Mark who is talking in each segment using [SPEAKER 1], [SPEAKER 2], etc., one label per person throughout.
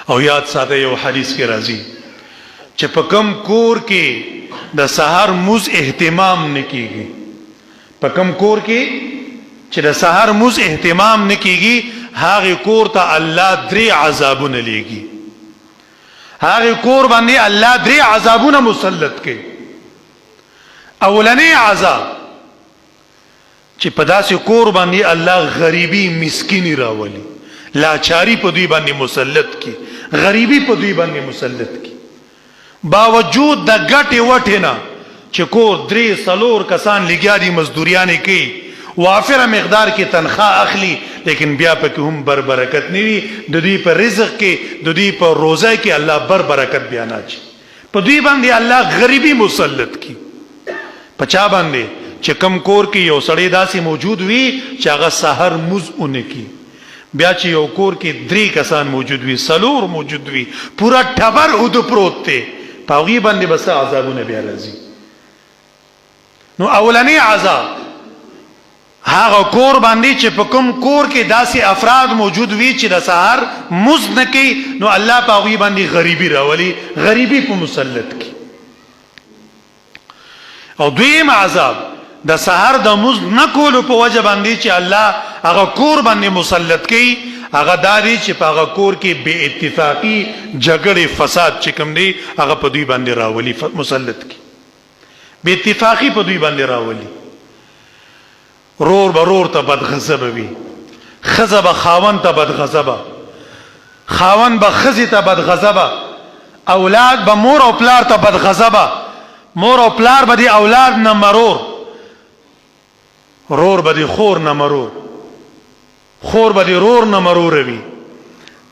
[SPEAKER 1] او یاد ساته یو حدیث کې راځي چې په کم کور کې د سحر موز اهتمام نکېږي، په کم کور کې چې د سحر موز اهتمام نکېږي هغه کور ته الله درې عذابونه لېږي، هغه کور باندې الله درې عذابونه مسلط کوي. اولنی عذاب چې په داسې کور باندې الله غریبی مسکینی راولي، لاچاری په دوی باندې مسلط کی، غریبی په دوی باندې مسلط کی، باوجود د ګټې وټې نه چې کور 3-4 کسان لګیا دي مزدوریانې کوي، وافره مقدار کې تنخواه اخلي، لیکن بیا پکې هم بر برکت نه وي، د دوی په رزق کې د دوی په روزه کې الله بر برکت بیا نه اچي، په دوی باندې الله غریبی مسلط کی. په چا باندې چې کم کور کې یو سړی داسې موجود وي چې هغه سحر موز اونکي، بیا چې یو کور کې 3 کسان موجود وي، 4 موجود وي، پورا ټبر اود پروت دی، په هغوی باندې بس عذابونه بیا راځي. نو اولنی عذاب هغه کور باندې چې په کوم کور کې داسې افراد موجود وي چې د سحر موز نه کوي، نو الله په هغوی باندې غریبي راولي، غریبي په مسلط کی. او دویم عذاب د سحر د موز نه کولو په وجه باندې چې الله هغه کور باندې مسلط کوي، هغه داري چې په هغه کور کې بے اتفاقی جګړې فساد چې کوم دی هغه په دوی باندې راولي، مسلط کی، بے اتفاقی په دوی باندې راولي. رور به رور ته بدغضبه وي، ښځه به خاوند ته بدغضبه، خاوند به ښځې ته بدغضبه، اولاد به مور او پلار ته بدغضبه، مور او پلار به د اولاد نه مرور، رور به د خور نه مرور، خور به د رور نه مرور وي.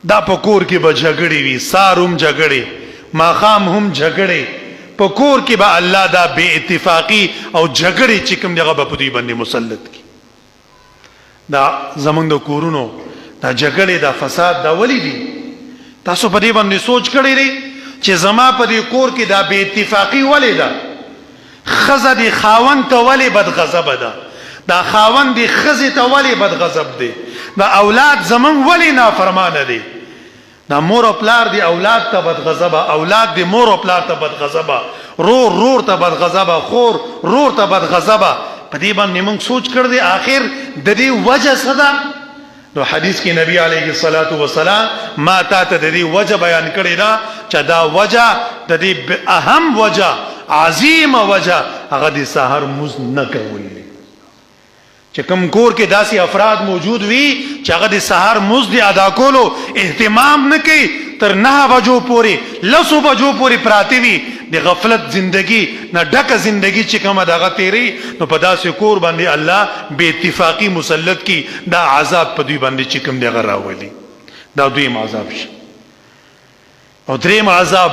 [SPEAKER 1] دا په کور کې به جګړې وي، سار هم جګړې، ماښام هم جګړې، په کور کې به الله دا بے اتفاقی او جګړې چې کوم دی هغه به په دوی باندې مسلط کی. دا زمونږ د کورونو دا جګړې دا فساد دا ولی دي؟ تاسو په دې باندې سوچ کړی دی چې زما په دې کور کې دا بے اتفاقی ولې ده؟ ښځه د خاوند ته ولې بدغضبه ده؟ دا خاوند د ښځې ته ولې بدغضب دی؟ دا اولاد زمونږ ولې نافرمانه دی؟ دا مور او پلار دی اولاد ته بدغضبه، اولاد دی مور او پلار ته بدغضبه، رور رور ته بدغضبه، خور رور ته بدغضبه. په دې باندې موږ سوچ کړ دی آخر د دې وجه څه ده؟ نو حدیث کې نبی علیه الصلاۃ والسلام ما تا ته د دې وجه بیان کړی ده چې دا وجه د دې اهم وجه، عظیمه وجه هغه د سحر موز نه کول دی. چې کوم کور کې داسې افراد موجود وي چې هغه د سحر موز د ادا کولو اهتمام نه کوي، تر 9 بجو پورې 10 بجو پورې پراته وي، د غفلت زندگی نه ډکه زندگی چې کومه دغه تیری، نو په داسې کور باندې الله بے اتفاقی مسلط کی، دا عذاب په دوی باندې چې کوم دغه راولي. دا دویم عذاب شي. او دریم عذاب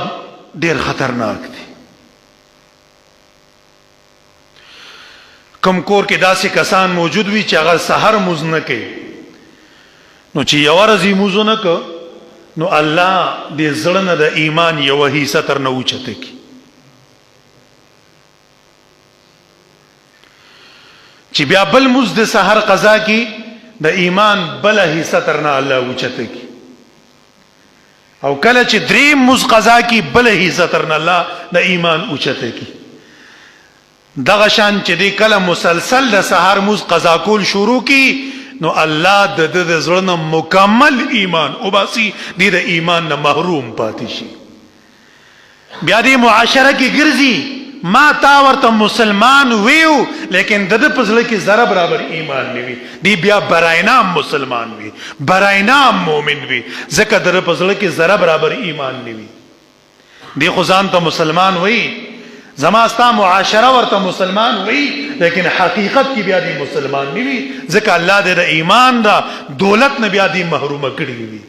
[SPEAKER 1] ډیر خطرناک دی. کم کور کې داسې کسان موجود وي چې هغه سحر موز نه کوي، نو چې یو ورځ موز نه کو، نو الله دې زړه نه د ایمان یو حصہ تر نه اوچته کی. چې بیا بل موز د سحر قضا کی، د ایمان بل حصہ تر نه الله اوچته کی. او کله چې دریم موز قضا کی، بل حصہ تر نه الله د ایمان اوچته کی. دغه شان چې دی کله مسلسل د سحر موز قضا کول شروع کی، نو الله د زړه نه مکمل ایمان او باسی دی د ایمان نه محروم پاتې شي. بیا دې معاشره کې ګرځي، ما تا ورته مسلمان ویو لیکن د په زړه کې ذره برابر ایمان نه وي، دی بیا براینام مسلمان وي، براینام مؤمن وي، ځکه د په زړه کې ذره برابر ایمان نه وي. دی خو ځان ته مسلمان وي، زما ستا معاشره ورته مسلمان وي، لیکن حقیقت کی بیا دی مسلمان نہیں وی، ځکه الله دې د ایمان دا دولت نه بیا دی محروم کړی وي.